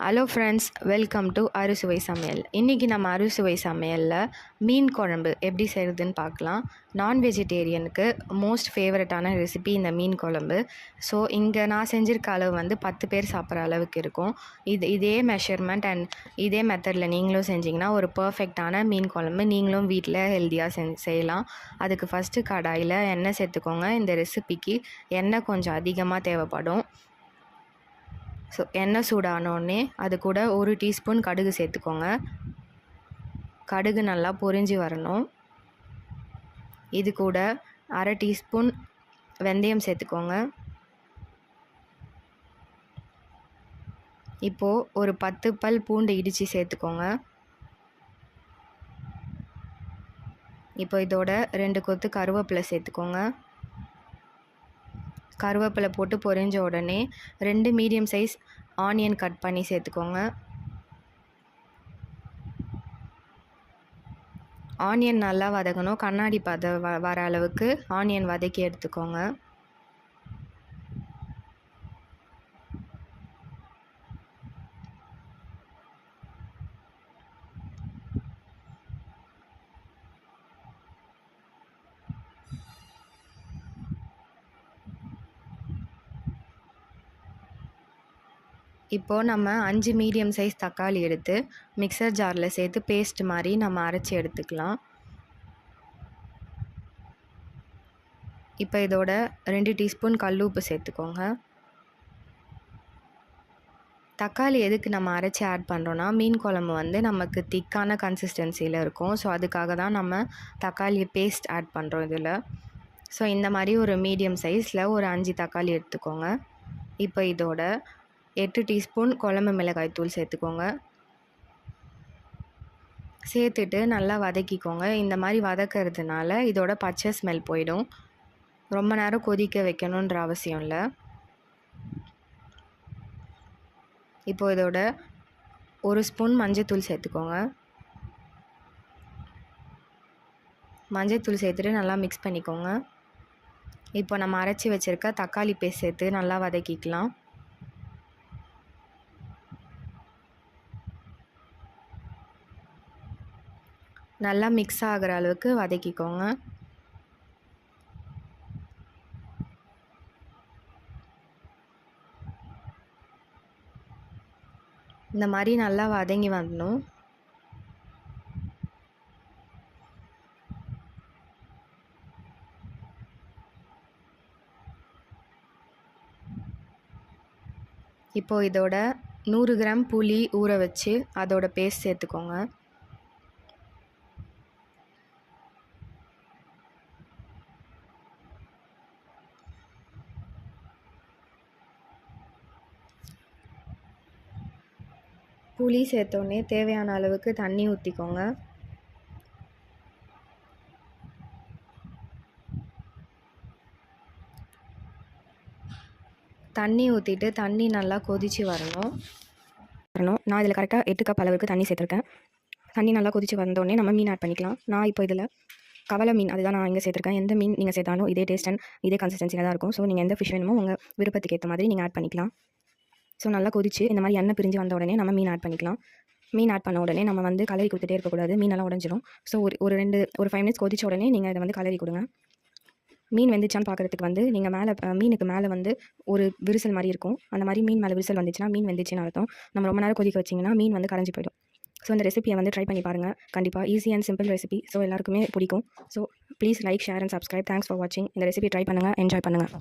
Hello friends, welcome to அறுசுவை சமையல். இன்றைக்கி நம்ம அறுசுவை சமையலில் மீன் குழம்பு எப்படி செய்கிறதுன்னு பார்க்கலாம். நான் வெஜிடேரியனுக்கு மோஸ்ட் ஃபேவரட்டான ரெசிபி இந்த மீன் குழம்பு. ஸோ இங்கே நான் செஞ்சுருக்க அளவு வந்து 10 பேர் சாப்பிட்ற அளவுக்கு இருக்கும். இதே மெஷர்மெண்ட் அண்ட் இதே மெத்தடில் நீங்களும் செஞ்சிங்கன்னா ஒரு பர்ஃபெக்டான மீன் குழம்பு நீங்களும் வீட்டில் ஹெல்த்தியாக செய்யலாம். அதுக்கு ஃபஸ்ட்டு கடாயில் எண்ணெய் சேர்த்துக்கோங்க. இந்த ரெசிபிக்கு எண்ணெய் கொஞ்சம் அதிகமாக தேவைப்படும். ஸோ எண்ணெய் சூடானோடனே அது கூட 1 டீஸ்பூன் கடுகு சேர்த்துக்கோங்க. கடுகு நல்லா பொரிஞ்சு வரணும். இது கூட 1/2 டீஸ்பூன் வெந்தயம் சேர்த்துக்கோங்க. இப்போது ஒரு 10 பல் பூண்டு இடித்து சேர்த்துக்கோங்க. இப்போ இதோட 2 கொத்து கருவேப்பிலை சேர்த்துக்கோங்க. கருவேப்பிலை போட்டு பொரிஞ்ச உடனே 2 மீடியம் சைஸ் ஆனியன் கட் பண்ணி சேர்த்துக்கோங்க. ஆனியன் நல்லா வதக்கணும். கண்ணாடி வர அளவுக்கு ஆனியன் வதக்கி எடுத்துக்கோங்க. இப்போது நம்ம 5 மீடியம் சைஸ் தக்காளி எடுத்து மிக்சர் ஜாரில் சேர்த்து பேஸ்ட் மாதிரி நம்ம அரைச்சி எடுத்துக்கலாம். இப்போ இதோட 2 டீஸ்பூன் கல் உப்பு சேர்த்துக்கோங்க. தக்காளி எதுக்கு நம்ம அரைச்சி ஆட் பண்ணுறோன்னா, மீன் குழம்பு வந்து நமக்கு திக்கான கன்சிஸ்டன்சியில் இருக்கும். ஸோ அதுக்காக தான் நம்ம தக்காளி பேஸ்ட் ஆட் பண்ணுறோம் இதில். ஸோ இந்த மாதிரி ஒரு மீடியம் சைஸில் ஒரு 5 தக்காளி எடுத்துக்கோங்க. இப்போ இதோட 8 டீஸ்பூன் குழம்பு மிளகாய் தூள் சேர்த்துக்கோங்க. சேர்த்துட்டு நல்லா வதக்கிக்கோங்க. இந்த மாதிரி வதக்கிறதுனால இதோட பச்சை ஸ்மெல் போயிடும். ரொம்ப நேரம் கொதிக்க வைக்கணுன்ற அவசியம் இல்லை. இப்போது இதோட 1 ஸ்பூன் மஞ்சத்தூள் சேர்த்துக்கோங்க. மஞ்சத்தூள் சேர்த்துட்டு நல்லா மிக்ஸ் பண்ணிக்கோங்க. இப்போ நம்ம அரைச்சி வச்சுருக்க தக்காளி பேஸ்ட் சேர்த்து நல்லா வதக்கிக்கலாம். நல்லா மிக்ஸ் ஆகிற அளவுக்கு வதக்கிக்கோங்க. இந்த மாதிரி நல்லா வதங்கி வரணும். இப்போது இதோட 100 கிராம் புளி ஊற வச்சு அதோட பேஸ்ட் சேர்த்துக்கோங்க. புளி சேர்த்தோடனே தேவையான அளவுக்கு தண்ணி ஊற்றிக்கோங்க. தண்ணி ஊற்றிட்டு தண்ணி நல்லா கொதித்து வரணும். நான் இதில் கரெக்டாக 8 கப் அளவுக்கு தண்ணி சேர்த்துருக்கேன். தண்ணி நல்லா கொதித்து வந்தோடனே நம்ம மீன் ஆட் பண்ணிக்கலாம். நான் இப்போ இதில் கவலை மீன் அதுதான் நான் இங்கே சேர்த்துருக்கேன். எந்த மீன் நீங்கள் சேர்த்தாலும் இதே டேஸ்ட் அண்ட் இதே கன்சிஸ்டன்சியில் தான் இருக்கும். ஸோ நீங்கள் எந்த ஃபிஷ் வேணுமோ உங்கள் விருப்பத்துக்கு ஏற்ற மாதிரி நீங்கள் ஆட் பண்ணிக்கலாம். ஸோ நல்லா கொதிச்சு இந்த மாதிரி எண்ணெய் பிரிஞ்சு வந்த உடனே நம்ம மீன் ஆட் பண்ணிக்கலாம். மீன் ஆட் பண்ண உடனே நம்ம வந்து கலரி கொடுத்துட்டே இருக்கக்கூடாது. மீனெல்லாம் உடஞ்சிடும். ஸோ ஒரு 5 மினிட்ஸ் கொதிச்ச உடனே நீங்கள் இதை வந்து கலரி கொடுங்க. மீன் வெந்துச்சான்னு பார்க்குறதுக்கு வந்து நீங்கள் மேலே மீனுக்கு மேலே வந்து ஒரு விரிசல் மாதிரி இருக்கும். அந்த மாதிரி மீன் மேலே விரிசல் வந்துச்சுன்னா மீன் வெந்துச்சுன்னு அர்த்தம். நம்ம ரொம்ப நேரம் கொதிக்க வச்சிங்கன்னா மீன் வந்து கரைஞ்சி போயிடும். ஸோ இந்த ரெசிபியை வந்து ட்ரை பண்ணி பாருங்கள். கண்டிப்பாக easy and simple recipe. So எல்லாருக்குமே பிடிக்கும். So please like, share and subscribe. Thanks for வாட்சிங். இந்த ரெசிபி ட்ரை பண்ணுங்கள், என்ஜாய் பண்ணுங்கள்.